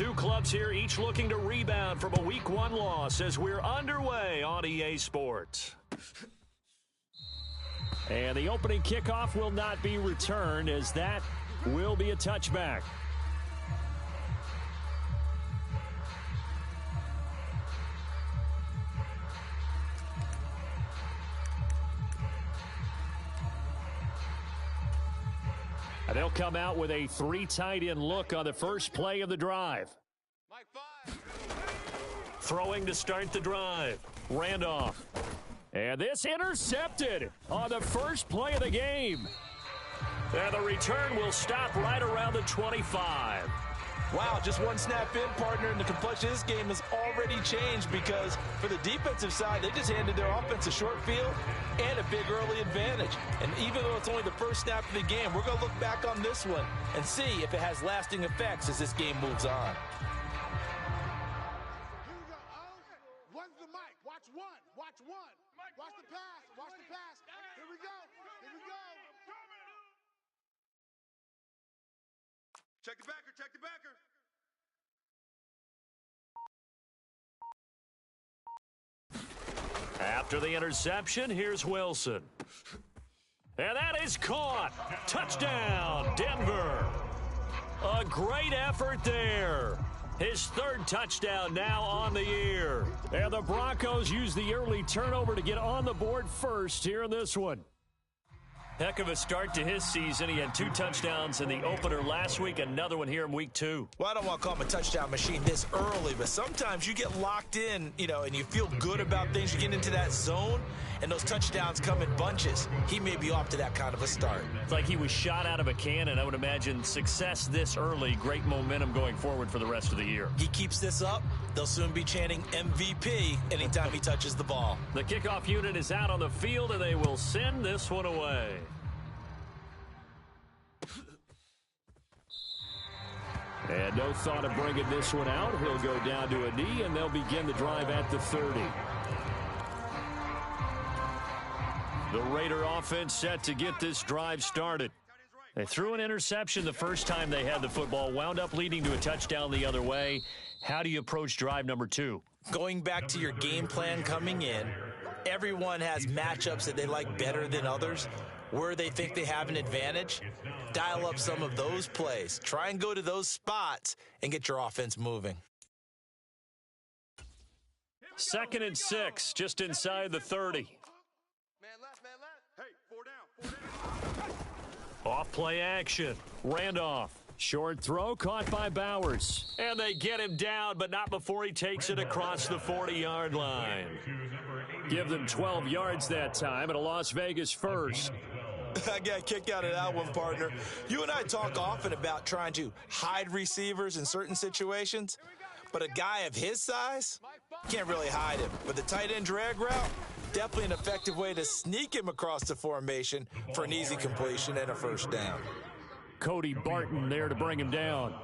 two clubs here, each looking to rebound from a Week 1 loss as we're underway on EA Sports. And the opening kickoff will not be returned, as that will be a touchback. And they'll come out with a 3 tight end look on the first play of the drive. Throwing to start the drive. Randolph. And this intercepted on the first play of the game. And the return will stop right around the 25. Wow, just one snap in, partner, and the complexion of this game has already changed because for the defensive side, they just handed their offense a short field and a big early advantage. And even though it's only the first snap of the game, we're going to look back on this one and see if it has lasting effects as this game moves on. Here we go. One's the mic. Watch one. Watch one. Watch the pass. Watch the pass. Here we go. Here we go. Check the backer. Check the backer. After the interception, here's Wilson. And that is caught. Touchdown, Denver. A great effort there. His third touchdown now on the year. And the Broncos use the early turnover to get on the board first here in this one. Heck of a start to his season. He had 2 touchdowns in the opener last week, another one here in week 2. Well, I don't want to call him a touchdown machine this early, but sometimes you get locked in, and you feel good about things. You get into that zone, and those touchdowns come in bunches. He may be off to that kind of a start. It's like he was shot out of a cannon. I would imagine success this early, great momentum going forward for the rest of the year. He keeps this up, they'll soon be chanting MVP anytime he touches the ball. The kickoff unit is out on the field, and they will send this one away. And no thought of bringing this one out. He'll go down to a knee, and they'll begin the drive at the 30. The Raider offense set to get this drive started. They threw an interception the first time they had the football, wound up leading to a touchdown the other way. How do you approach drive number 2? Going back to your game plan coming in, everyone has matchups that they like better than others. Where they think they have an advantage, dial up some of those plays. Try and go to those spots and get your offense moving. 2nd and 6, just inside the 30. Man left, man left. Hey, 4 down. Off play action. Randolph. Short throw caught by Bowers. And they get him down, but not before he takes it across the 40-yard line. Give them 12 yards that time and a Las Vegas first. I got a kick out of that one, partner. You and I talk often about trying to hide receivers in certain situations, but a guy of his size can't really hide him. But the tight end drag route, definitely an effective way to sneak him across the formation for an easy completion and a first down. Cody Barton there to bring him down.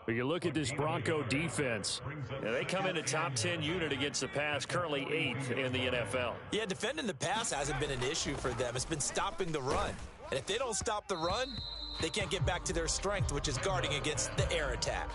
But you look at this Bronco defense. They come in a top 10 unit against the pass, currently 8th in the NFL. Yeah, defending the pass hasn't been an issue for them. It's been stopping the run. And if they don't stop the run, they can't get back to their strength, which is guarding against the air attack.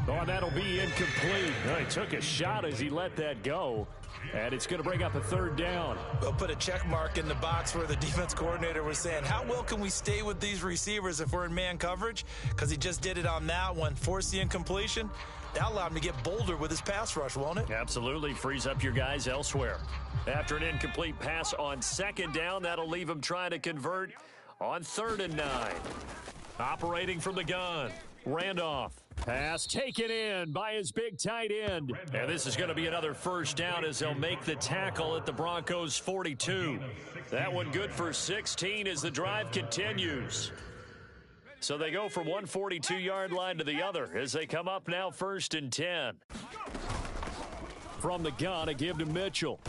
Oh, that'll be incomplete. He took a shot as he let that go. And it's going to bring up a 3rd down. We'll put a check mark in the box where the defense coordinator was saying, how well can we stay with these receivers if we're in man coverage? Because he just did it on that one, forced the incompletion. That'll allow him to get bolder with his pass rush, won't it? Absolutely. Frees up your guys elsewhere. After an incomplete pass on 2nd down, that'll leave him trying to convert on 3rd and 9. Operating from the gun, Randolph. Pass taken in by his big tight end. And this is going to be another first down as they'll make the tackle at the Broncos' 42. That one good for 16 as the drive continues. So they go from one 42-yard line to the other as they come up now 1st and 10. From the gun, a give to Mitchell.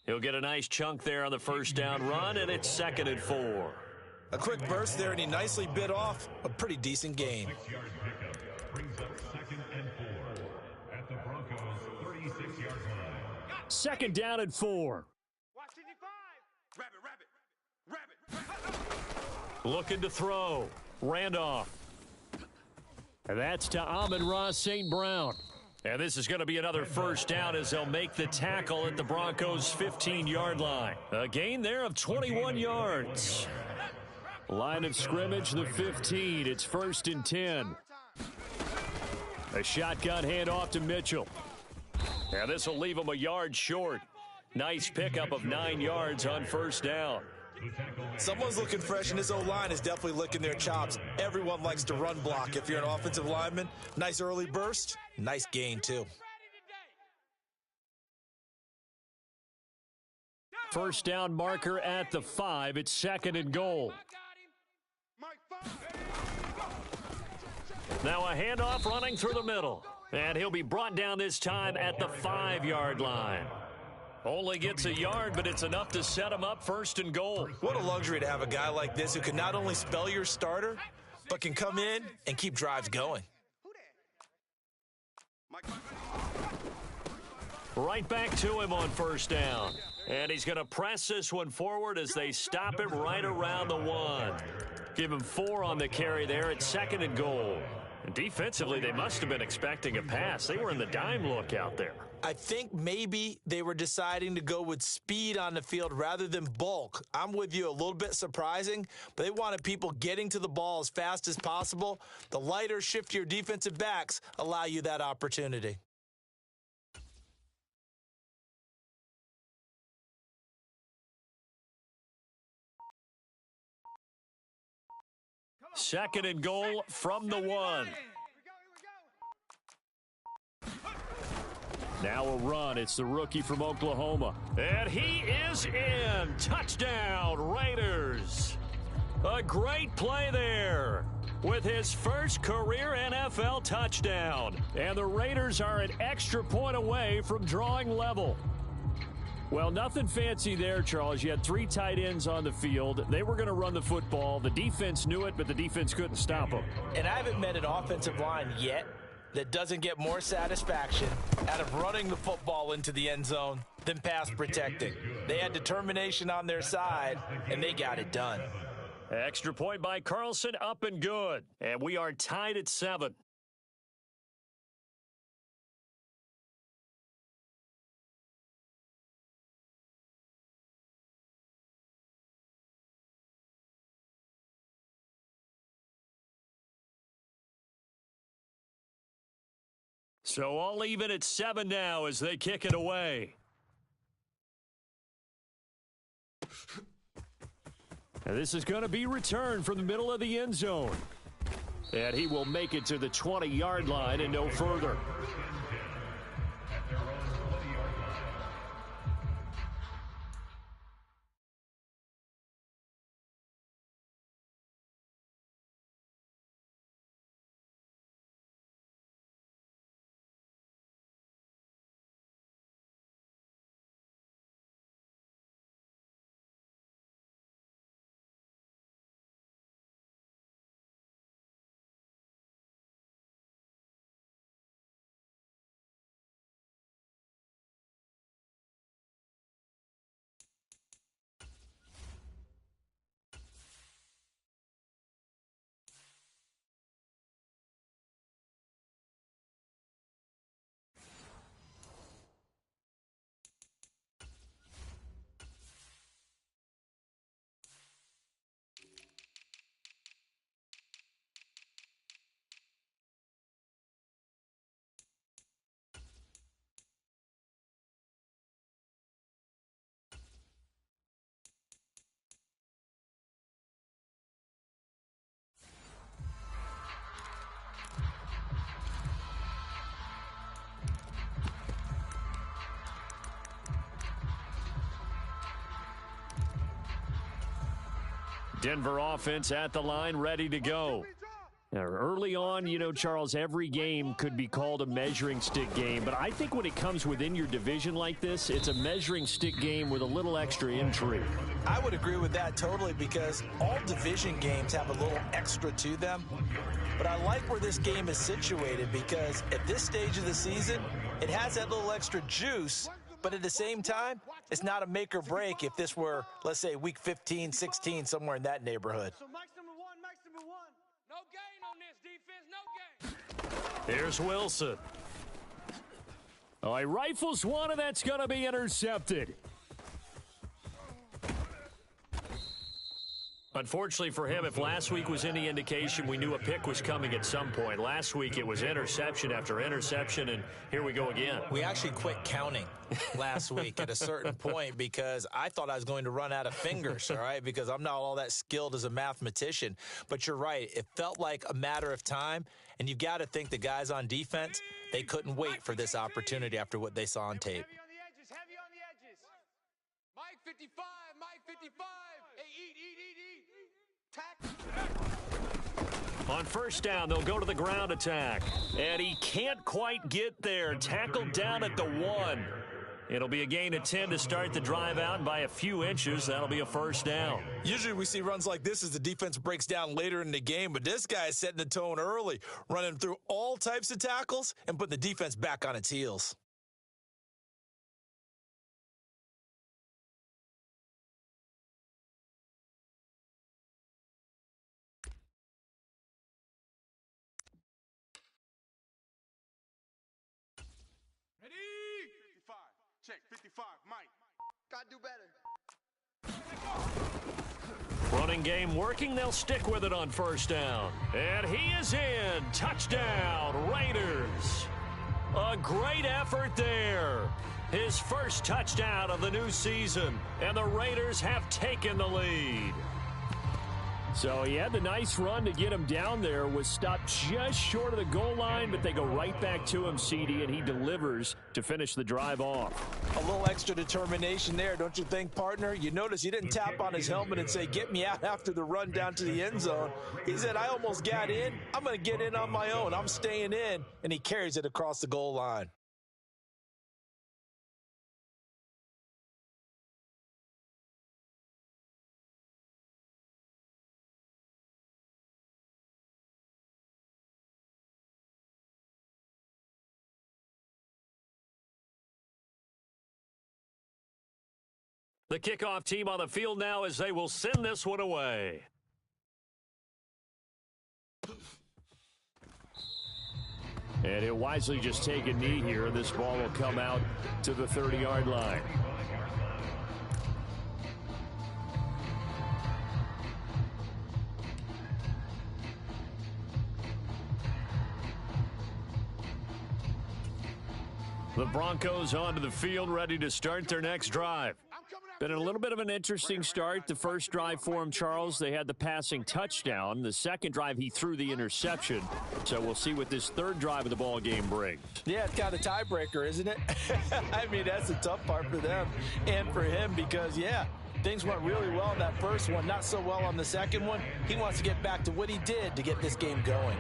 He'll get a nice chunk there on the first down run, and it's 2nd and 4. A quick burst there, and he nicely bit off a pretty decent gain. Second down and 4. Looking to throw. Randolph. And that's to Amon-Ra St. Brown. And this is going to be another first down as they'll make the tackle at the Broncos' 15-yard line. A gain there of 21 yards. Line of scrimmage, the 15. It's 1st and 10. A shotgun handoff to Mitchell. And this will leave him a yard short. Nice pickup of 9 yards on first down. Someone's looking fresh, and this O-line is definitely licking their chops. Everyone likes to run block. If you're an offensive lineman, nice early burst, nice gain, too. First down marker at the 5. It's 2nd and goal. Now a handoff running through the middle. And he'll be brought down this time at the 5-yard line. Only gets a yard, but it's enough to set him up 1st and goal. What a luxury to have a guy like this who can not only spell your starter, but can come in and keep drives going. Right back to him on first down. And he's going to press this one forward as they stop him right around the 1. Give him 4 on the carry there at 2nd and goal. And defensively, they must have been expecting a pass. They were in the dime look out there. I think maybe they were deciding to go with speed on the field rather than bulk. I'm with you, a little bit surprising, but they wanted people getting to the ball as fast as possible. The lighter, shiftier defensive backs allow you that opportunity. Second and goal from the 1. Now a run. It's the rookie from Oklahoma. And he is in. Touchdown, Raiders. A great play there with his first career NFL touchdown. And the Raiders are an extra point away from drawing level. Well, nothing fancy there, Charles. You had 3 tight ends on the field. They were going to run the football. The defense knew it, but the defense couldn't stop them. And I haven't met an offensive line yet that doesn't get more satisfaction out of running the football into the end zone than pass protecting. They had determination on their side, and they got it done. Extra point by Carlson, up and good. And we are tied at 7. So all even at 7 now as they kick it away. And this is going to be returned from the middle of the end zone. And he will make it to the 20-yard line and no further. Denver offense at the line, ready to go. Now, early on, you know, Charles, every game could be called a measuring stick game, but I think when it comes within your division like this, it's a measuring stick game with a little extra intrigue. I would agree with that totally because all division games have a little extra to them. But I like where this game is situated because at this stage of the season, it has that little extra juice, but at the same time, it's not a make or break if this were, let's say, week 15, 16, somewhere in that neighborhood. So Mike's number one. No gain on this defense, no gain. Here's Wilson. Oh, he rifles one, and that's going to be intercepted. Unfortunately for him, if last week was any indication, we knew a pick was coming at some point. Last week it was interception after interception, and here we go again. We actually quit counting last week at a certain point because I thought I was going to run out of fingers, all right, because I'm not all that skilled as a mathematician. But you're right. It felt like a matter of time, and you've got to think the guys on defense, they couldn't wait for this opportunity after what they saw on tape. Heavy on the edges. Mike 55, Mike 55. Hey, eat. On first down, they'll go to the ground attack. And he can't quite get there. Tackled down at the 1. It'll be a gain of 10 to start the drive out, and by a few inches, that'll be a first down. Usually we see runs like this as the defense breaks down later in the game, but this guy is setting the tone early, running through all types of tackles and putting the defense back on its heels. Ready? 55. Check. 55. Mike. Gotta do better. Running game working. They'll stick with it on first down. And he is in. Touchdown, Raiders. A great effort there. His first touchdown of the new season. And the Raiders have taken the lead. So he had the nice run to get him down there, was stopped just short of the goal line, but they go right back to him, CD, and he delivers to finish the drive off. A little extra determination there, don't you think, partner? You notice he didn't tap on his helmet and say, get me out after the run down to the end zone. He said, I almost got in. I'm going to get in on my own. I'm staying in, and he carries it across the goal line. The kickoff team on the field now as they will send this one away. And he'll wisely just take a knee here. This ball will come out to the 30-yard line. The Broncos onto the field, ready to start their next drive. Been a little bit of an interesting start. The first drive for him, Charles, they had the passing touchdown. The second drive, he threw the interception. So we'll see what this third drive of the ball game brings. Yeah, it's kind of a tiebreaker, isn't it? I mean, that's the tough part for them and for him because, yeah, things went really well in that first one, not so well on the second one. He wants to get back to what he did to get this game going.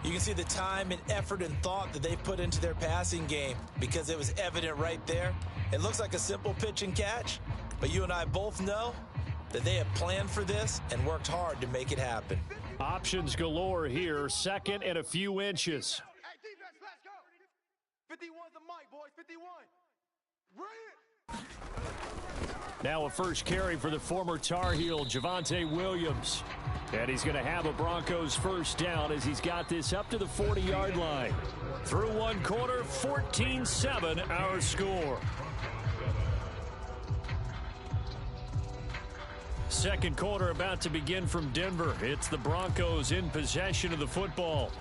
You can see the time and effort and thought that they've put into their passing game because it was evident right there. It looks like a simple pitch and catch, but you and I both know that they have planned for this and worked hard to make it happen. Options galore here, second and a few inches. Hey, defense, let's go. 51's the mic, boys. 51. Bring it. Now a first carry for the former Tar Heel, Javonte Williams. And he's going to have a Broncos first down as he's got this up to the 40-yard line. Through one quarter, 14-7 our score. Second quarter about to begin from Denver. It's the Broncos in possession of the football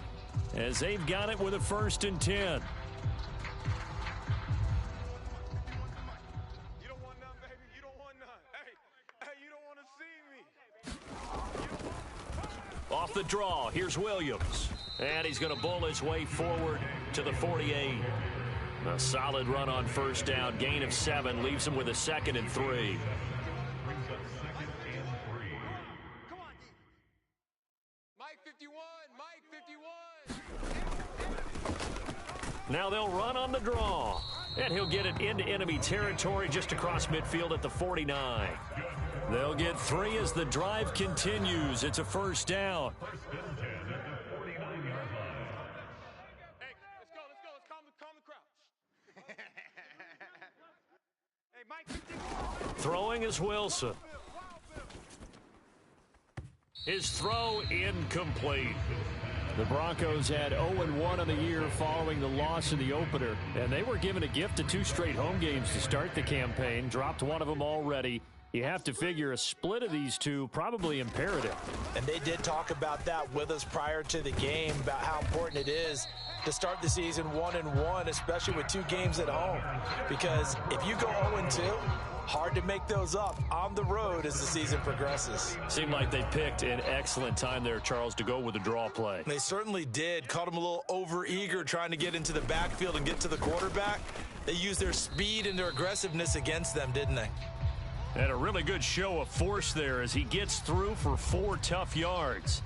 as they've got it with a 1st and 10. You don't want none, baby. You don't want none. Hey, you don't want to see me. Off the draw, here's Williams. And he's going to bowl his way forward to the 48. A solid run on first down. Gain of 7 leaves him with a 2nd and 3. Come on, D. Mike 51. Mike 51. Now they'll run on the draw. And he'll get it into enemy territory just across midfield at the 49. They'll get 3 as the drive continues. It's a first down. Hey, let's go. Let's calm the crowd. Hey, Mike 51. Throwing is Wilson. His throw incomplete. The Broncos had 0-1 on the year following the loss in the opener, and they were given a gift of 2 straight home games to start the campaign, dropped one of them already. You have to figure a split of these two probably imperative. And they did talk about that with us prior to the game, about how important it is to start the season 1-1, especially with 2 games at home. Because if you go 0-2, hard to make those up on the road as the season progresses. Seemed like they picked an excellent time there, Charles, to go with the draw play. They certainly did. Caught them a little over-eager trying to get into the backfield and get to the quarterback. They used their speed and their aggressiveness against them, didn't they? And a really good show of force there as he gets through for 4 tough yards.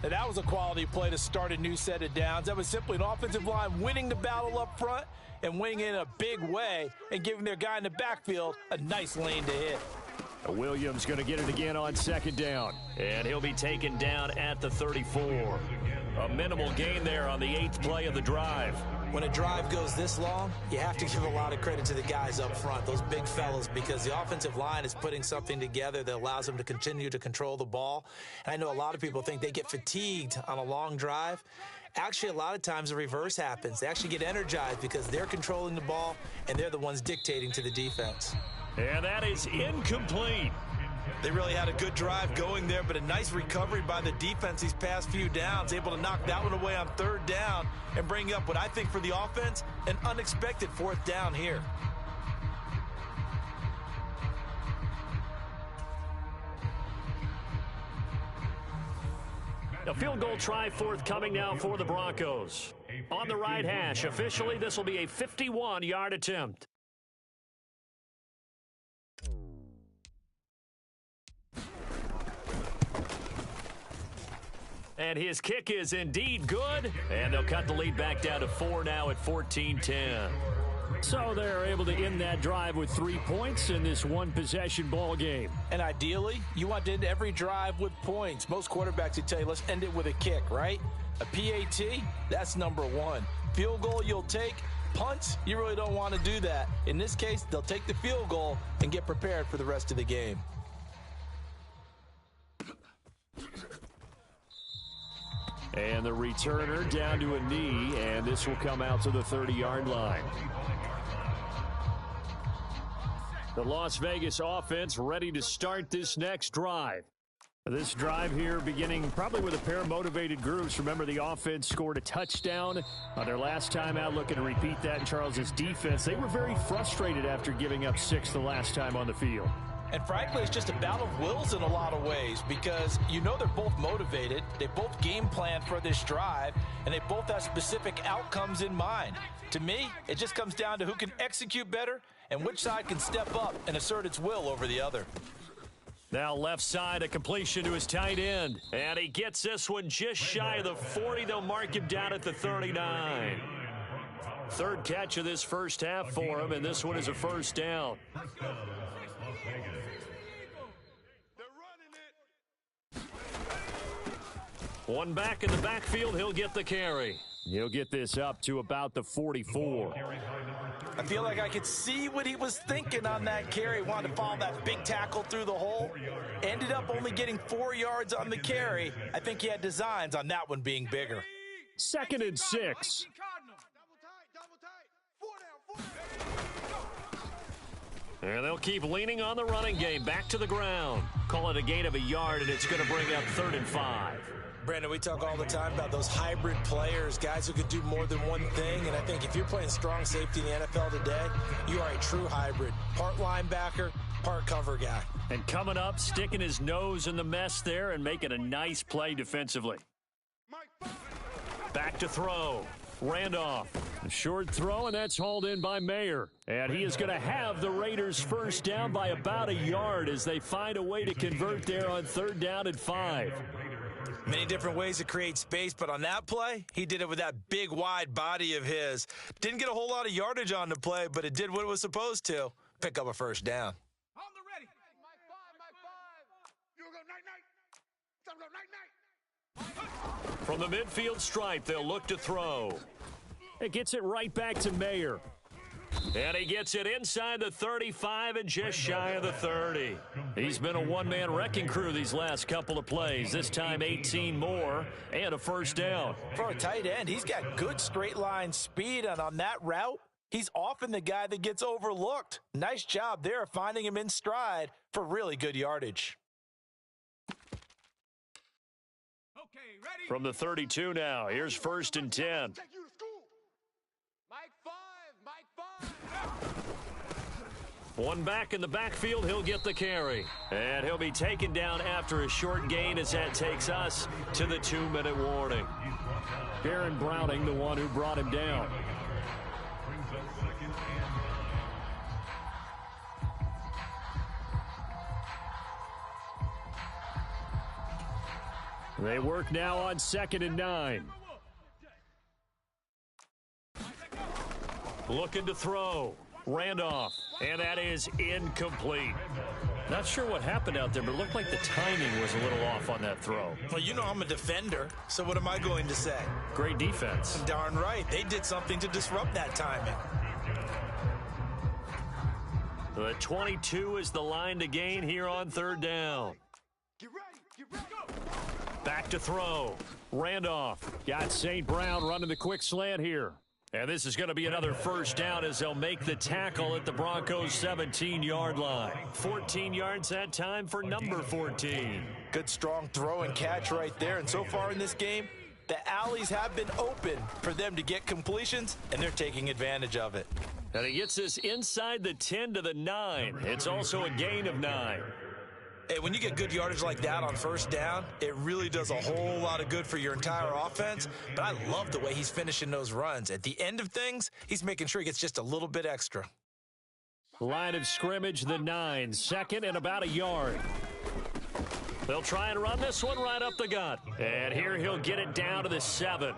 And that was a quality play to start a new set of downs. That was simply an offensive line winning the battle up front and winning in a big way and giving their guy in the backfield a nice lane to hit. Williams going to get it again on 2nd down. And he'll be taken down at the 34. A minimal gain there on the 8th play of the drive. When a drive goes this long, you have to give a lot of credit to the guys up front, those big fellas, because the offensive line is putting something together that allows them to continue to control the ball. And I know a lot of people think they get fatigued on a long drive. Actually, a lot of times the reverse happens. They actually get energized because they're controlling the ball, and they're the ones dictating to the defense. And that is incomplete. They really had a good drive going there, but a nice recovery by the defense these past few downs, able to knock that one away on 3rd down and bring up what I think for the offense, an unexpected 4th down here. A field goal try forthcoming now for the Broncos. On the right hash, officially this will be a 51-yard attempt. And his kick is indeed good. And they'll cut the lead back down to 4 now at 14-10. So they're able to end that drive with 3 points in this one-possession ball game. And ideally, you want to end every drive with points. Most quarterbacks would tell you, let's end it with a kick, right? A PAT, that's number 1. Field goal you'll take. Punts, you really don't want to do that. In this case, they'll take the field goal and get prepared for the rest of the game. And the returner down to a knee, and this will come out to the 30-yard line. The Las Vegas offense ready to start this next drive. This drive here beginning probably with a pair of motivated groups. Remember, the offense scored a touchdown on their last time out, looking to repeat that in Charles's defense. They were very frustrated after giving up 6 the last time on the field. And frankly, it's just a battle of wills in a lot of ways because you know they're both motivated, they both game plan for this drive, and they both have specific outcomes in mind. To me, it just comes down to who can execute better and which side can step up and assert its will over the other. Now left side, a completion to his tight end. And he gets this one just shy of the 40. They'll mark him down at the 39. 3rd catch of this first half for him, and this one is a 1st down. One back in the backfield, he'll get the carry. He'll get this up to about the 44. I feel like I could see what he was thinking on that carry. Wanted to follow that big tackle through the hole. Ended up only getting 4 yards on the carry. I think he had designs on that one being bigger. 2nd and 6. And they'll keep leaning on the running game. Back to the ground. Call it a gain of a yard, and it's going to bring up 3rd and 5. Brandon, we talk all the time about those hybrid players, guys who could do more than one thing. And I think if you're playing strong safety in the NFL today, you are a true hybrid. Part linebacker, part cover guy. And coming up, sticking his nose in the mess there and making a nice play defensively. Back to throw. Randolph. A short throw, and that's hauled in by Mayer. And he is going to have the Raiders first down by about a yard as they find a way to convert there on 3rd down and 5. Many different ways to create space, but on that play, he did it with that big, wide body of his. Didn't get a whole lot of yardage on the play, but it did what it was supposed to. Pick up a 1st down. On the ready. Mike 5. You go night-night. Time to go night-night. From the midfield stripe, they'll look to throw. It gets it right back to Mayer. And he gets it inside the 35 and just shy of the 30. He's been a one-man wrecking crew these last couple of plays. This time 18 more and a first down. For a tight end, he's got good straight line speed, and on that route, he's often the guy that gets overlooked. Nice job there finding him in stride for really good yardage. From the 32 now, here's 1st and 10. Take you to school. Mike 5. One back in the backfield, he'll get the carry. And he'll be taken down after a short gain as that takes us to the 2-minute warning. Baron Browning, the one who brought him down. They work now on 2nd and 9. Looking to throw. Randolph. And that is incomplete. Not sure what happened out there, but it looked like the timing was a little off on that throw. Well, you know I'm a defender, so what am I going to say? Great defense. Darn right. They did something to disrupt that timing. The 22 is the line to gain here on 3rd down. Get ready. Get ready. Go. Back to throw. Randolph. Got St. Brown running the quick slant here. And this is going to be another first down as they'll make the tackle at the Broncos' 17-yard line. 14 yards that time for number 14. Good strong throw and catch right there. And so far in this game, the alleys have been open for them to get completions, and they're taking advantage of it. And he gets this inside the 10 to the 9. It's also a gain of 9. Hey, when you get good yardage like that on first down, it really does a whole lot of good for your entire offense. But I love the way he's finishing those runs. At the end of things, he's making sure he gets just a little bit extra. Line of scrimmage, the 9. 2nd and about a yard. They'll try and run this one right up the gut. And here he'll get it down to the 7.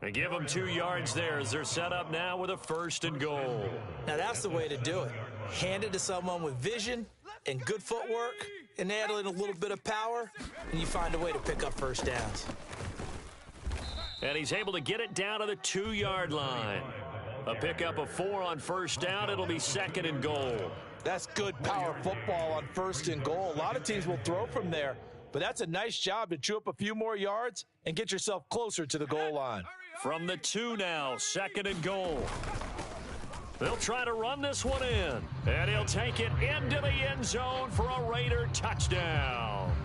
And give them 2 yards there as they're set up now with a 1st and goal. Now that's the way to do it. Hand it to someone with vision and good footwork, and add in a little bit of power, and you find a way to pick up first downs. And he's able to get it down to the 2-yard line. A pickup of 4 on first down. It'll be 2nd and goal. That's good power football on 1st and goal. A lot of teams will throw from there, but that's a nice job to chew up a few more yards and get yourself closer to the goal line. From the 2 now, 2nd and goal. They'll try to run this one in, and he'll take it into the end zone for a Raider touchdown.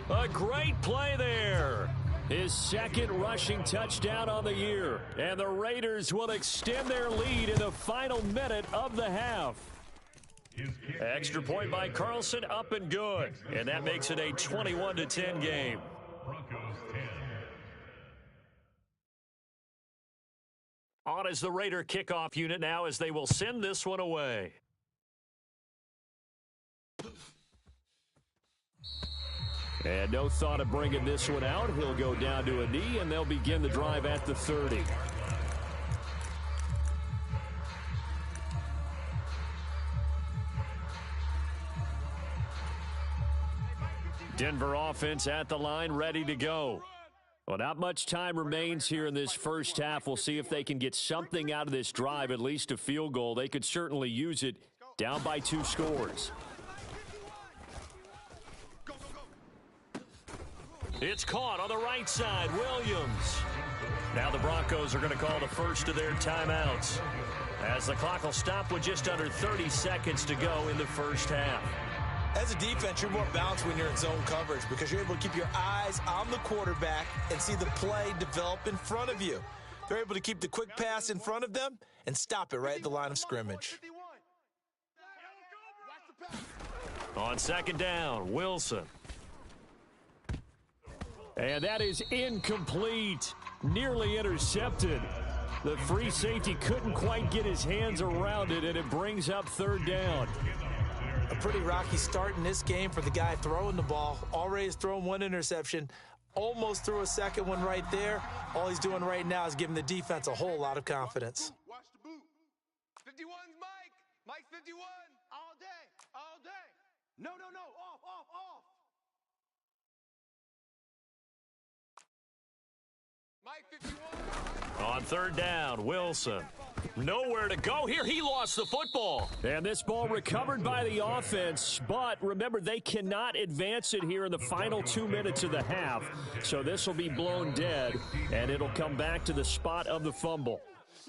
A great play there. His 2nd rushing touchdown on the year, and the Raiders will extend their lead in the final minute of the half. Extra point by Carlson, up and good, and that makes it a 21-10 game. On is the Raider kickoff unit now as they will send this one away. And no thought of bringing this one out. He'll go down to a knee, and they'll begin the drive at the 30. Denver offense at the line, ready to go. Well, not much time remains here in this first half. We'll see if they can get something out of this drive, at least a field goal. They could certainly use it, down by 2 scores. It's caught on the right side, Williams. Now the Broncos are going to call the first of their timeouts, as the clock will stop with just under 30 seconds to go in the first half. As a defense, you're more balanced when you're in zone coverage because you're able to keep your eyes on the quarterback and see the play develop in front of you. They're able to keep the quick pass in front of them and stop it right at the line of scrimmage. On 2nd down, Wilson. And that is incomplete. Nearly intercepted. The free safety couldn't quite get his hands around it, and it brings up 3rd down. A pretty rocky start in this game for the guy throwing the ball. Already has thrown 1 interception. Almost threw a 2nd one right there. All he's doing right now is giving the defense a whole lot of confidence. Watch the boot. 51's Mike. Mike 51. All day. All day. No. Off. Mike 51. On 3rd down, Wilson. Nowhere to go here. He lost the football. And this ball recovered by the offense. But remember, they cannot advance it here in the final 2 minutes of the half. So this will be blown dead, and it'll come back to the spot of the fumble.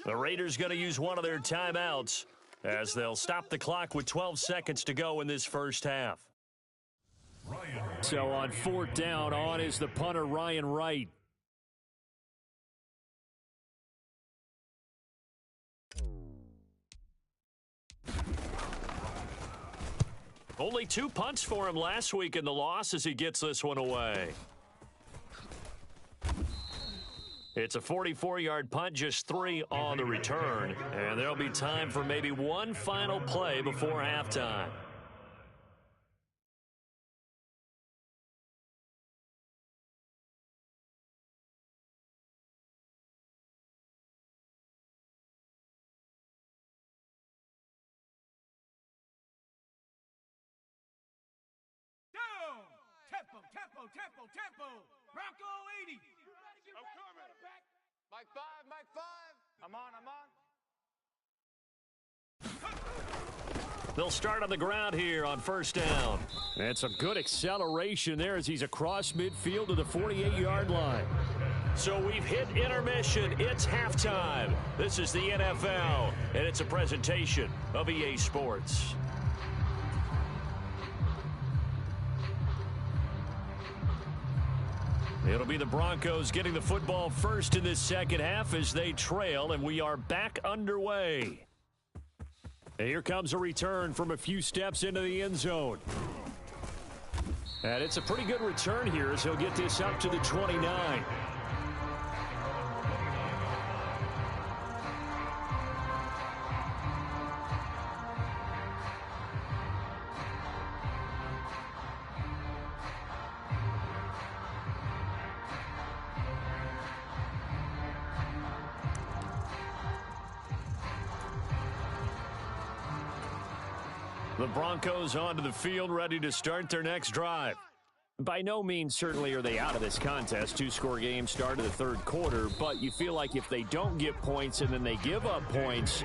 The Raiders going to use one of their timeouts as they'll stop the clock with 12 seconds to go in this first half. So on fourth down, on is the punter, Ryan Wright. Only 2 punts for him last week in the loss as he gets this one away. It's a 44-yard punt, just 3 on the return. And there'll be time for maybe one final play before halftime. Tempo. Bronco 80. I'm coming. Mike 5. I'm on. They'll start on the ground here on first down. And some good acceleration there as he's across midfield to the 48-yard line. So we've hit intermission. It's halftime. This is the NFL, and it's a presentation of EA Sports. It'll be the Broncos getting the football first in this second half as they trail, and we are back underway. And here comes a return from a few steps into the end zone. And it's a pretty good return here as he'll get this up to the 29. The Broncos onto the field, ready to start their next drive. By no means certainly are they out of this contest. 2-score game start of the third quarter, but you feel like if they don't get points and then they give up points,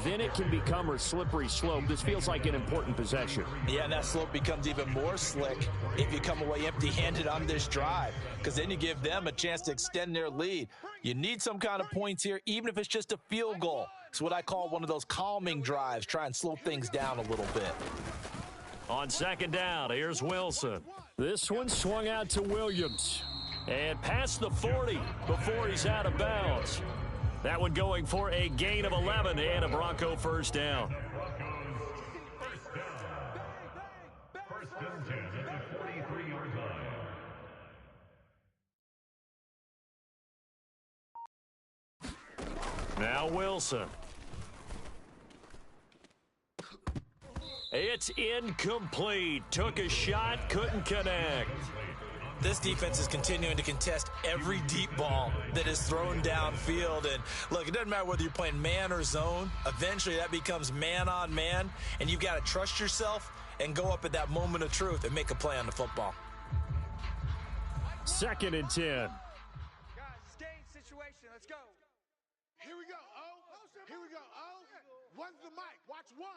then it can become a slippery slope. This feels like an important possession. Yeah, and that slope becomes even more slick if you come away empty-handed on this drive, because then you give them a chance to extend their lead. You need some kind of points here, even if it's just a field goal. It's what I call one of those calming drives. Try and slow things down a little bit. On second down, here's Wilson. This one swung out to Williams. And past the 40 before he's out of bounds. That one going for a gain of 11 and a Bronco first down. First and 10 at the 43-yard line. Now Wilson. It's incomplete. Took a shot, couldn't connect. This defense is continuing to contest every deep ball that is thrown downfield. And look, it doesn't matter whether you're playing man or zone. Eventually that becomes man on man, and you've got to trust yourself and go up at that moment of truth and make a play on the football. Second and 10. Guys, stay in situation. Let's go. Here we go, Here we go, One's the mic. Watch one.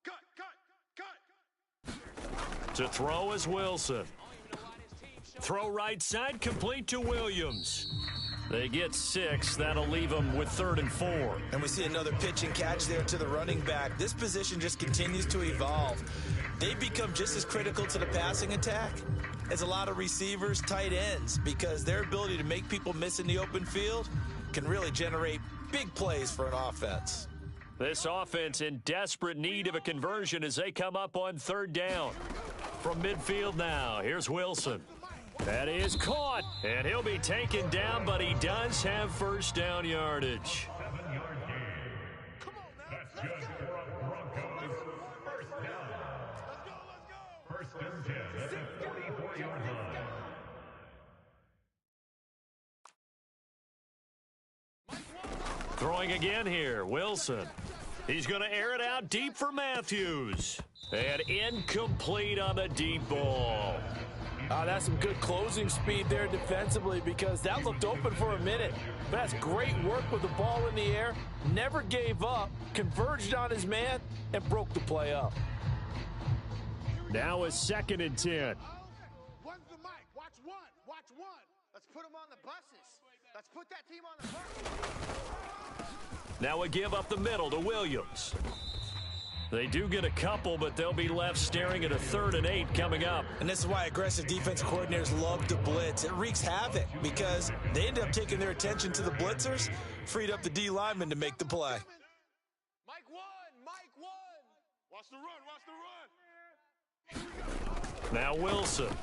Cut. To throw is Wilson. Throw right side, complete to Williams. They get 6. That'll leave them with 3rd and 4. And we see another pitch and catch there to the running back. This position just continues to evolve. They become just as critical to the passing attack as a lot of receivers, tight ends, because their ability to make people miss in the open field can really generate big plays for an offense. This offense in desperate need of a conversion as they come up on 3rd down. From midfield now, here's Wilson. That is caught, and he'll be taken down, but he does have first down yardage. 7-yard gain. That's good for a Broncos first down. First and 10 at the 44-yard line. Throwing again here, Wilson. He's going to air it out deep for Matthews. And incomplete on the deep ball. That's some good closing speed there defensively because that looked open for a minute. But that's great work with the ball in the air. Never gave up, converged on his man, and broke the play up. Now a 2nd and 10. One's the mic. Watch one. Watch one. Let's put them on the buses. Let's put that team on the buses. Now a give up the middle to Williams. They do get a couple, but they'll be left staring at a 3rd and 8 coming up. And this is why aggressive defense coordinators love to blitz. It wreaks havoc because they end up taking their attention to the blitzers, freed up the D lineman to make the play. Mike one. Mike one. Watch the run. Watch the run. Now Wilson.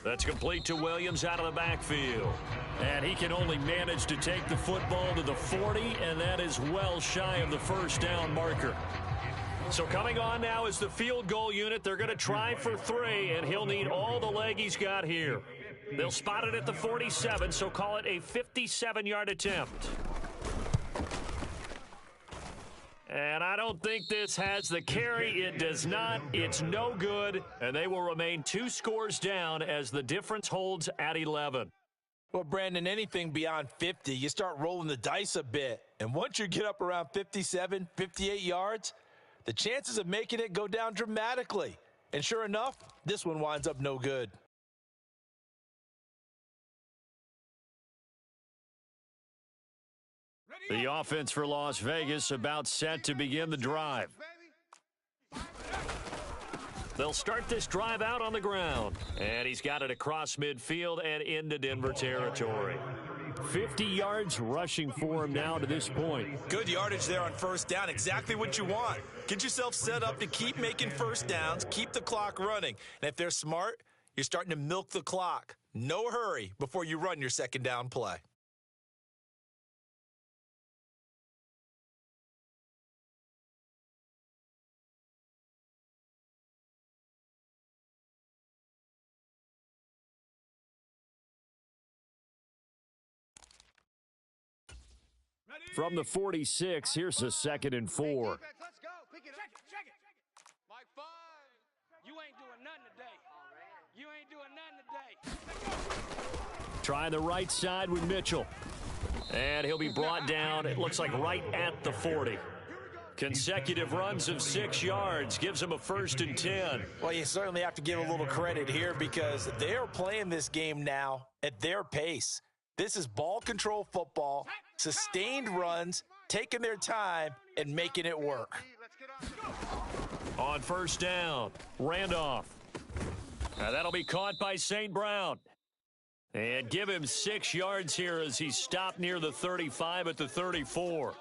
That's complete to Williams out of the backfield. And he can only manage to take the football to the 40, and that is well shy of the 1st down marker. So coming on now is the field goal unit. They're going to try for 3, and he'll need all the leg he's got here. They'll spot it at the 47, so call it a 57-yard attempt. And I don't think this has the carry. It does not. It's no good. And they will remain 2 scores down as the difference holds at 11. Well, Brandon, anything beyond 50, you start rolling the dice a bit. And once you get up around 57, 58 yards, the chances of making it go down dramatically. And sure enough, this one winds up no good. The offense for Las Vegas about set to begin the drive. They'll start this drive out on the ground. And he's got it across midfield and into Denver territory. 50 yards rushing for him now to this point. Good yardage there on 1st down. Exactly what you want. Get yourself set up to keep making 1st downs, keep the clock running. And if they're smart, you're starting to milk the clock. No hurry before you run your 2nd down play. From the 46, here's a 2nd and 4. Let's go. Pick it up. Check it. Mike 5. You ain't doing nothing today. You ain't doing nothing today. Try the right side with Mitchell. And he'll be brought down, it looks like right at the 40. Consecutive runs of 6 yards gives him a 1st and 10. Well, you certainly have to give a little credit here because they're playing this game now at their pace. This is ball control football, sustained runs, taking their time, and making it work. On 1st down, Randolph. Now that'll be caught by St. Brown. And give him 6 yards here as he's stopped near the 35 at the 34.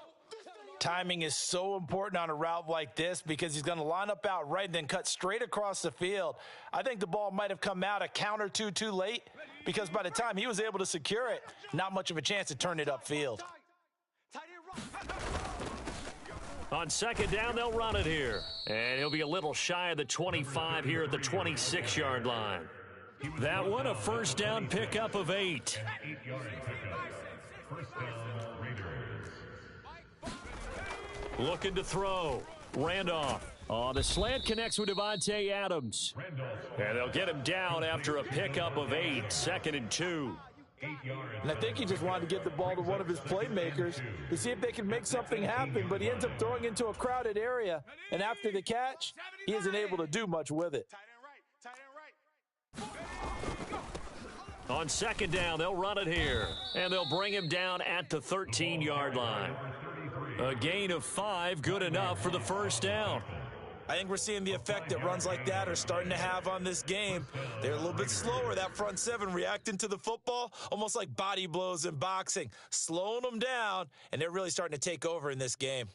Timing is so important on a route like this because he's going to line up out right and then cut straight across the field. I think the ball might have come out a count or two too late because by the time he was able to secure it, not much of a chance to turn it upfield. On 2nd down, they'll run it here. And he'll be a little shy of the 25 here at the 26-yard line. That one, a 1st down pickup of 8. 8-yard pickup. 1st down, Raiders. Looking to throw. Randolph. The slant connects with Devontae Adams. And they'll get him down after a pickup of 8. 2nd and 2. And I think he just wanted to get the ball to one of his playmakers to see if they can make something happen, but he ends up throwing into a crowded area. And after the catch, he isn't able to do much with it. On 2nd down, they'll run it here. And they'll bring him down at the 13-yard line. A gain of 5, good enough for the 1st down. I think we're seeing the effect that runs like that are starting to have on this game. They're a little bit slower, that front 7 reacting to the football, almost like body blows in boxing, slowing them down, and they're really starting to take over in this game.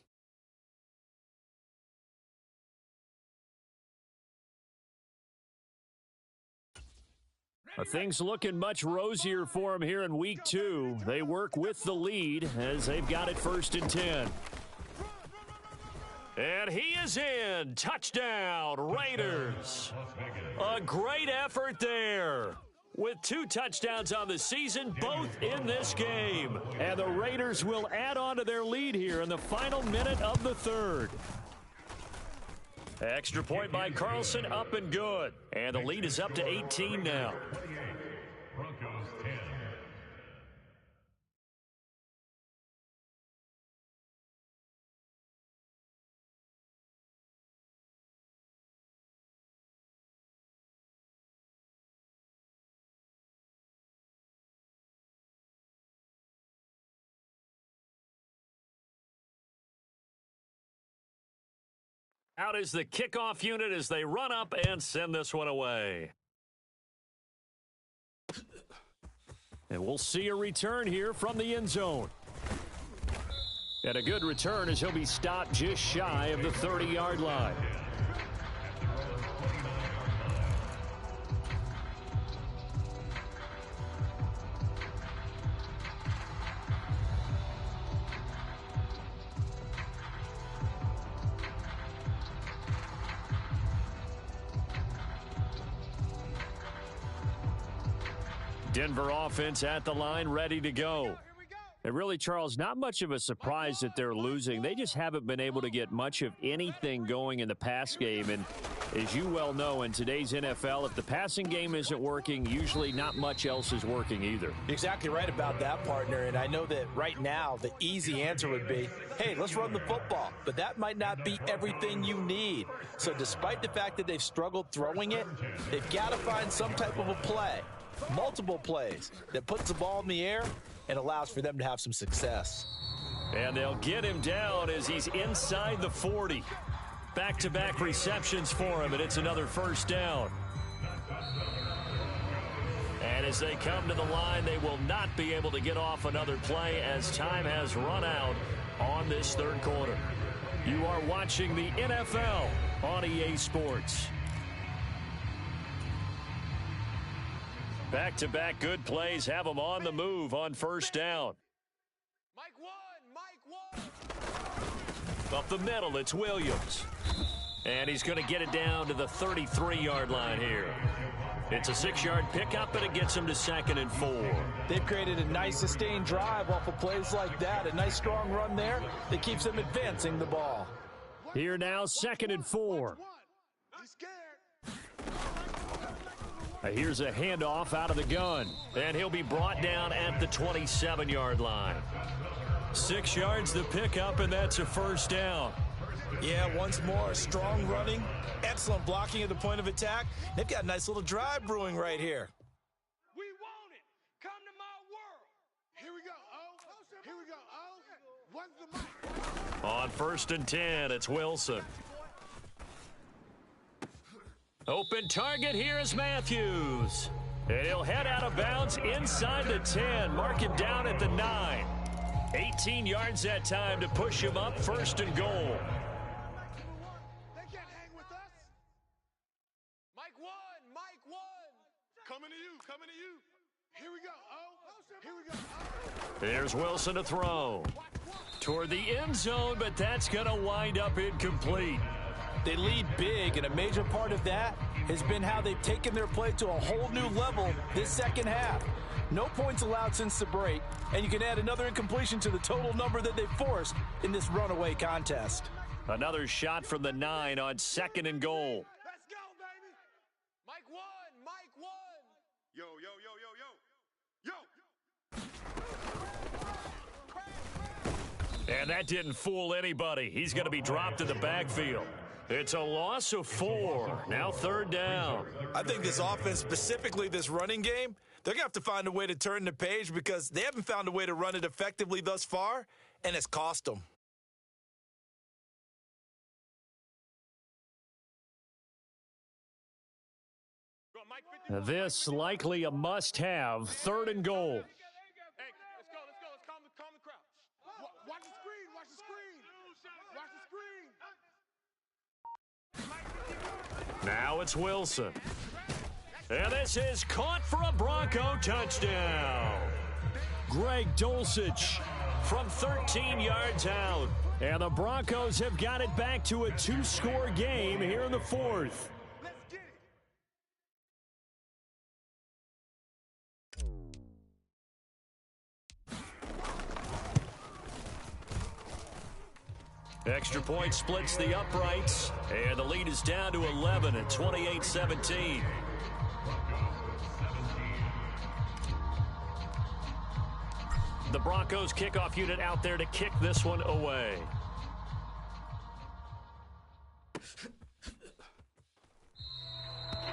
Things looking much rosier for them here in week 2. They work with the lead as they've got it 1st and 10. And he is in. Touchdown, Raiders. A great effort there. With 2 touchdowns on the season, both in this game. And the Raiders will add on to their lead here in the final minute of the 3rd. Extra point by Carlson, up and good. And the lead is up to 18 now. 28. Broncos 10. Out is the kickoff unit as they run up and send this one away. And we'll see a return here from the end zone. And a good return as he'll be stopped just shy of the 30-yard line. Denver offense at the line, ready to go. And really, Charles, not much of a surprise that they're losing. They just haven't been able to get much of anything going in the pass game. And as you well know, in today's NFL, if the passing game isn't working, usually not much else is working either. You're exactly right about that, partner. And I know that right now the easy answer would be, hey, let's run the football. But that might not be everything you need. So despite the fact that they've struggled throwing it, they've got to find some type of a play. Multiple plays that puts the ball in the air and allows for them to have some success. And they'll get him down as he's inside the 40. Back-to-back receptions for him, and it's another first down. And as they come to the line, they will not be able to get off another play as time has run out on this third quarter. You are watching the NFL on EA Sports. Back-to-back good plays have them on the move on first down. Mike one. Up the middle, it's Williams. And he's going to get it down to the 33-yard line here. It's a 6-yard pickup, and it gets him to 2nd and 4. They've created a nice sustained drive off of plays like that. A nice strong run there that keeps them advancing the ball. Here now, 2nd and 4. He's scared. Here's a handoff out of the gun, and he'll be brought down at the 27-yard line. 6 yards the pickup, and that's a first down. Yeah, once more, strong running, excellent blocking at the point of attack. They've got a nice little drive brewing right here. We want it. Come to my world. Here we go, O. Here we go, O. When's the mic? On 1st and 10, it's Wilson. Open target here is Matthews. And he'll head out of bounds inside the 10. Mark him down at the 9. 18 yards that time to push him up 1st and goal. They can't hang with us. Mike one. Coming to you. Here we go, O. Here we go, O. There's Wilson to throw. Toward the end zone, but that's going to wind up incomplete. They lead big, and a major part of that has been how they've taken their play to a whole new level this second half. No points allowed since the break, and you can add another incompletion to the total number that they've forced in this runaway contest. Another shot from the 9 on 2nd and goal. Let's go, baby. Mike one. Yo. And that didn't fool anybody. He's going to be dropped in the backfield. It's a loss of 4. Now 3rd down. I think this offense, specifically this running game, they're going to have to find a way to turn the page because they haven't found a way to run it effectively thus far, and it's cost them. This likely a must-have. 3rd and goal. Hey, let's go. Let's calm the crowd. Watch the screen. Watch the screen. Watch the screen. Now it's Wilson. And this is caught for a Bronco touchdown. Greg Dulcich from 13 yards out. And the Broncos have got it back to a 2-score game here in the 4th. Let's get it. Extra point splits the uprights, and the lead is down to 11 at 28-17. The Broncos kickoff unit out there to kick this one away.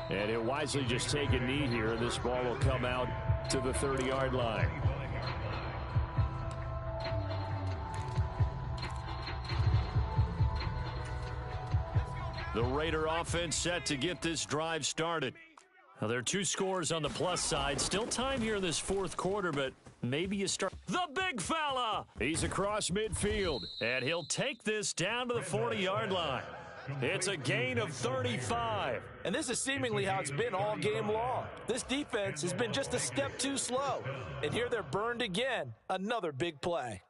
And he'll wisely just take a knee here. This ball will come out to the 30-yard line. The Raider offense set to get this drive started. Now, there are 2 scores on the plus side. Still time here in this fourth quarter, but maybe you start. The big fella! He's across midfield, and he'll take this down to the 40-yard line. It's a gain of 35. And this is seemingly how it's been all game long. This defense has been just a step too slow. And here they're burned again. Another big play.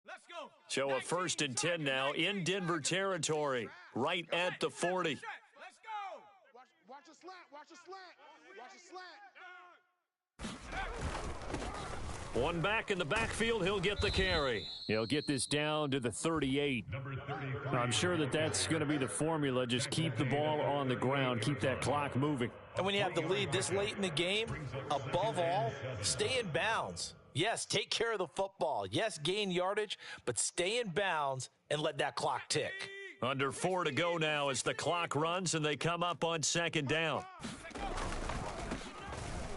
Let's go. So a 1st and 10 now in Denver territory, right at the 40. Let's go. Watch a slant. Watch a slant. Watch a slant. One back in the backfield, he'll get the carry. He'll get this down to the 38. I'm sure that's going to be the formula. Just keep the ball on the ground, keep that clock moving. And when you have the lead this late in the game, above all, stay in bounds. Yes, take care of the football. Yes, gain yardage, but stay in bounds and let that clock tick. Under 4 to go now as the clock runs and they come up on 2nd down.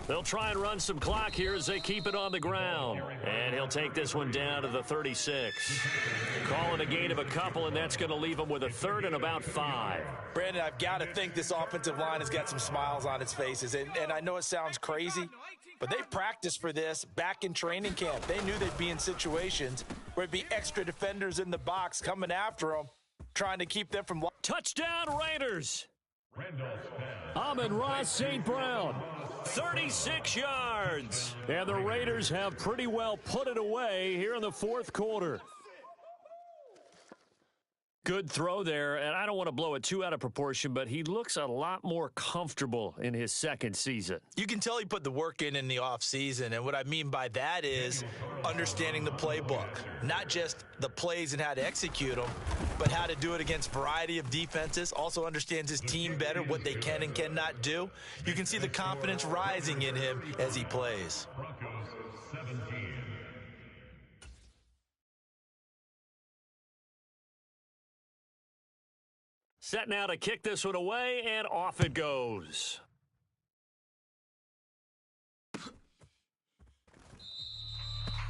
They'll try and run some clock here as they keep it on the ground. And he'll take this one down to the 36. Call it a gain of a couple, and that's going to leave him with a 3rd and about 5. Brandon, I've got to think this offensive line has got some smiles on its faces. And I know it sounds crazy, but they've practiced for this back in training camp. They knew they'd be in situations where it'd be extra defenders in the box coming after them, trying to keep them from... Touchdown, Raiders! Amon-Ra St. Brown, 36 yards. And the Raiders have pretty well put it away here in the fourth quarter. Good throw there, and I don't want to blow it too out of proportion, but he looks a lot more comfortable in his 2nd season. You can tell he put the work in the offseason, and what I mean by that is understanding the playbook. Not just the plays and how to execute them, but how to do it against a variety of defenses. Also understands his team better, what they can and cannot do. You can see the confidence rising in him as he plays. Set now to kick this one away, and off it goes.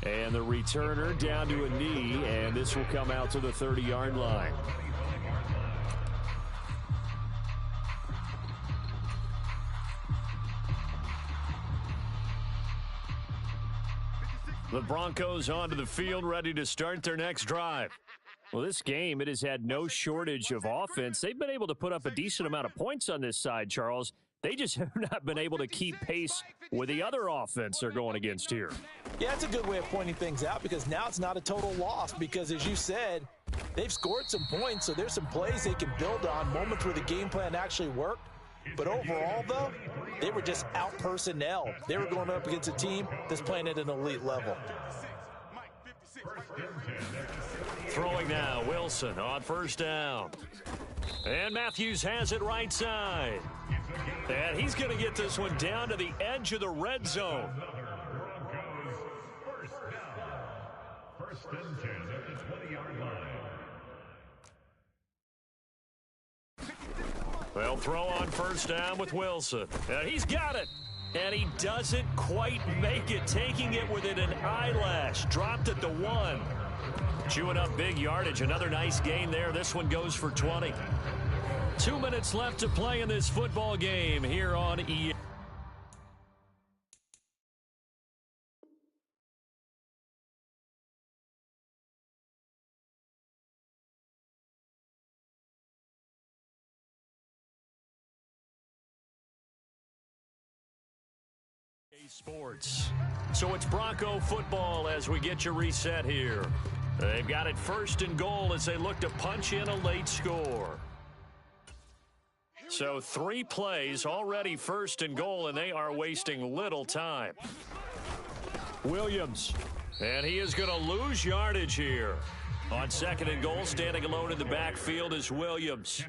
And the returner down to a knee, and this will come out to the 30-yard line. The Broncos onto the field, ready to start their next drive. Well, this game, it has had no shortage of offense. They've been able to put up a decent amount of points on this side, Charles. They just have not been able to keep pace with the other offense they're going against here. Yeah, that's a good way of pointing things out because now it's not a total loss because, as you said, they've scored some points, so there's some plays they can build on, moments where the game plan actually worked. But overall, though, they were just out-personnel. They were going up against a team that's playing at an elite level. Throwing now, Wilson on 1st down. And Matthews has it right side. And he's going to get this one down to the edge of the red zone. First and 10 at the 20-yard line. They'll throw on 1st down with Wilson. And he's got it. And he doesn't quite make it, taking it within an eyelash. Dropped at the 1. Chewing up big yardage. Another nice gain there. This one goes for 20. 2 minutes left to play in this football game here on EA. Sports. So it's Bronco football as we get you reset here. They've got it 1st and goal as they look to punch in a late score. So 3 plays already 1st and goal, and they are wasting little time. Williams, and he is going to lose yardage here. On 2nd and goal, standing alone in the backfield is Williams.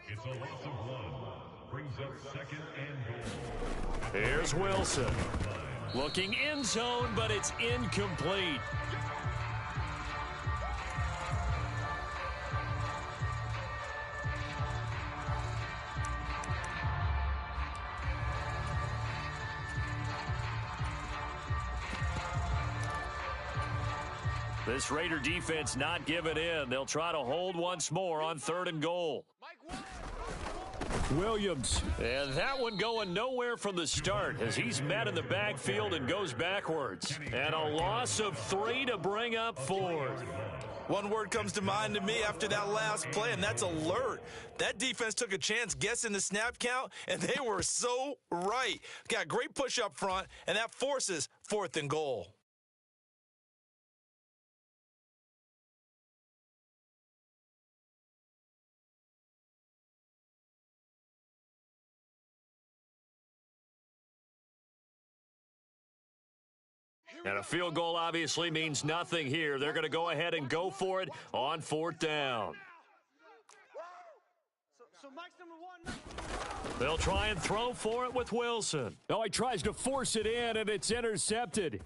It's a loss of 1. Brings up 2nd and goal. Here's Wilson. Looking end zone, but it's incomplete. This Raider defense not giving in. They'll try to hold once more on 3rd and goal. Williams. And that one going nowhere from the start as he's met in the backfield and goes backwards. And a loss of 3 to bring up 4th. One word comes to mind to me after that last play, and that's alert. That defense took a chance guessing the snap count, and they were so right. Got great push up front, and that forces 4th and goal. And a field goal obviously means nothing here. They're going to go ahead and go for it on 4th down. So Mike's number 1. They'll try and throw for it with Wilson. Oh, he tries to force it in, and it's intercepted.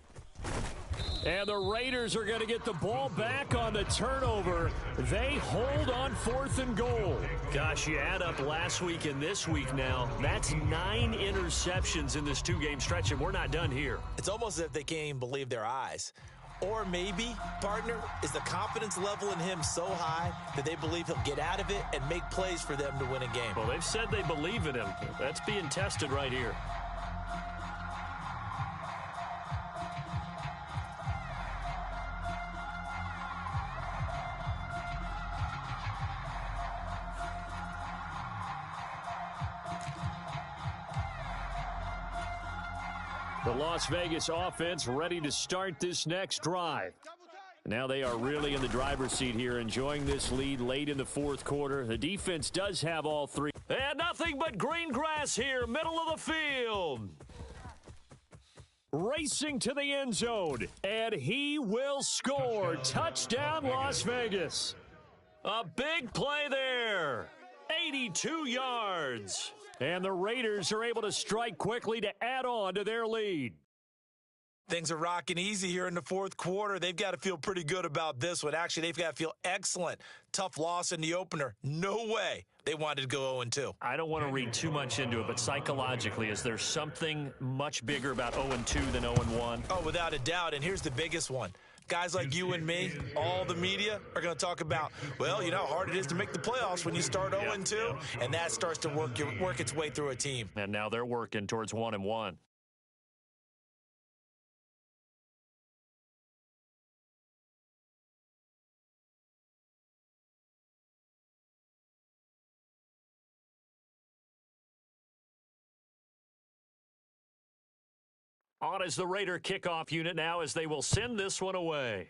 And the Raiders are going to get the ball back on the turnover. They hold on 4th and goal. Gosh, you add up last week and this week now. That's 9 interceptions in this 2-game stretch, and we're not done here. It's almost as if they can't even believe their eyes. Or maybe, partner, is the confidence level in him so high that they believe he'll get out of it and make plays for them to win a game. Well, they've said they believe in him. That's being tested right here. The Las Vegas offense ready to start this next drive. Now they are really in the driver's seat here, enjoying this lead late in the 4th quarter. The defense does have all 3. And nothing but green grass here, middle of the field. Racing to the end zone, and he will score. Touchdown, Las Vegas. A big play there. 82 yards. And the Raiders are able to strike quickly to add on to their lead. Things are rocking easy here in the 4th quarter. They've got to feel pretty good about this one. Actually, they've got to feel excellent. Tough loss in the opener. No way they wanted to go 0-2. I don't want to read too much into it, but psychologically, is there something much bigger about 0-2 than 0-1? Oh, without a doubt. And here's the biggest one. Guys like you and me, all the media, are going to talk about, well, you know how hard it is to make the playoffs when you start 0-2, and that starts to work its way through a team. And now they're working towards 1-1. On is the Raider kickoff unit now as they will send this one away.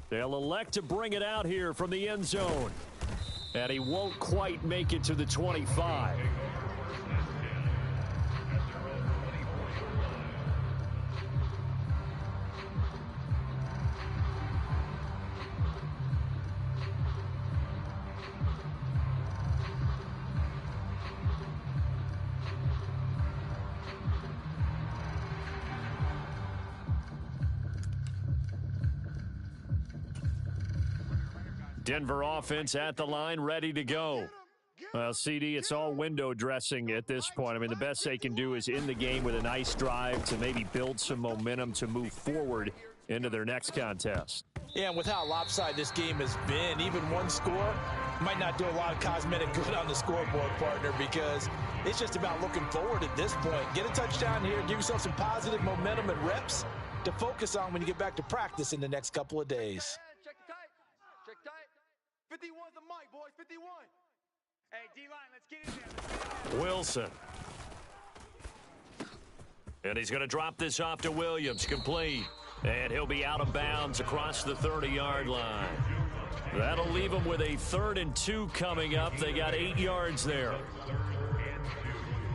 They'll elect to bring it out here from the end zone. And he won't quite make it to the 25. Denver offense at the line, ready to go. Well, CD, it's all window dressing at this point. I mean, the best they can do is end the game with a nice drive to maybe build some momentum to move forward into their next contest. Yeah, and with how lopsided this game has been, even one score might not do a lot of cosmetic good on the scoreboard, partner, because it's just about looking forward at this point. Get a touchdown here, give yourself some positive momentum and reps to focus on when you get back to practice in the next couple of days. Check tight. Check tight. 51's the mic, boys. 51. Hey, D-line, let's get in there. Wilson. And he's going to drop this off to Williams, complete. And he'll be out of bounds across the 30-yard line. That'll leave them with a 3rd and 2 coming up. They got 8 yards there.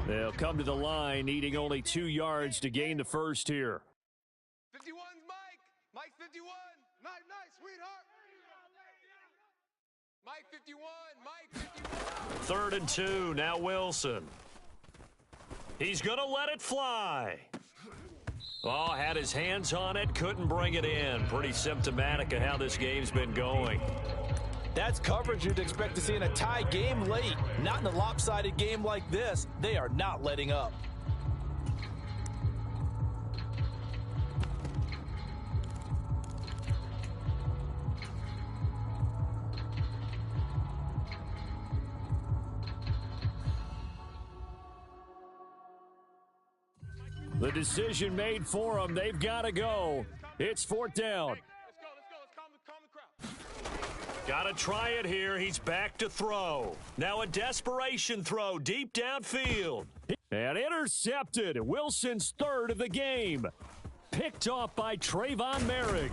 They'll come to the line needing only 2 yards to gain the first here. Mike 51, Mike 51. 3rd and 2, now Wilson. He's going to let it fly. Oh, had his hands on it, couldn't bring it in. Pretty symptomatic of how this game's been going. That's coverage you'd expect to see in a tie game late. Not in a lopsided game like this. They are not letting up. The decision made for them. They've got to go. It's 4th down. Let's go. Calm the crowd. Got to try it here. He's back to throw. Now a desperation throw deep downfield. And intercepted. Wilson's 3rd of the game. Picked off by Trayvon Merrick.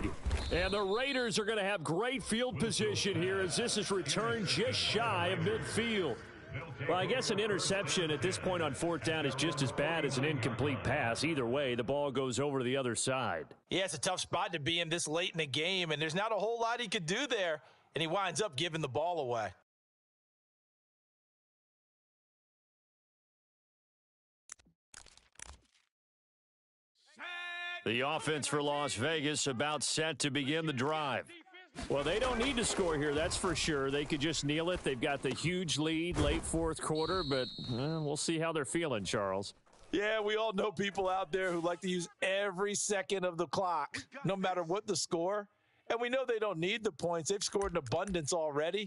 And the Raiders are going to have great field position here as this is returned just shy of midfield. Well, I guess an interception at this point on 4th down is just as bad as an incomplete pass. Either way, the ball goes over to the other side. Yeah, it's a tough spot to be in this late in the game, and there's not a whole lot he could do there, and he winds up giving the ball away. The offense for Las Vegas about set to begin the drive. Well, they don't need to score here, that's for sure. They could just kneel it. They've got the huge lead late 4th quarter, but we'll see how they're feeling, Charles. Yeah, we all know people out there who like to use every second of the clock, no matter what the score. And we know they don't need the points. They've scored in abundance already.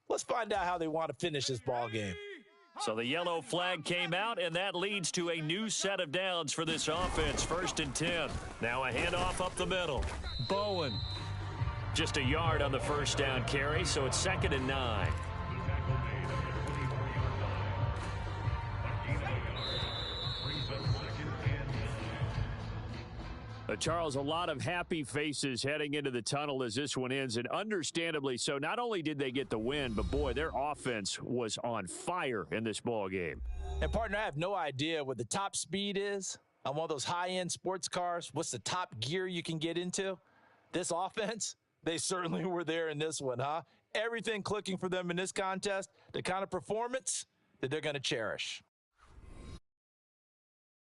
Let's find out how they want to finish this ball game. So the yellow flag came out, and that leads to a new set of downs for this offense. 1st and 10. Now a handoff up the middle. Bowen. Just a yard on the 1st down carry, so it's 2nd and 9. Charles, a lot of happy faces heading into the tunnel as this one ends, and understandably so. Not only did they get the win, but, boy, their offense was on fire in this ball game. And, partner, I have no idea what the top speed is on one of those high-end sports cars. What's the top gear you can get into? This offense, they certainly were there in this one, huh? Everything clicking for them in this contest, the kind of performance that they're going to cherish.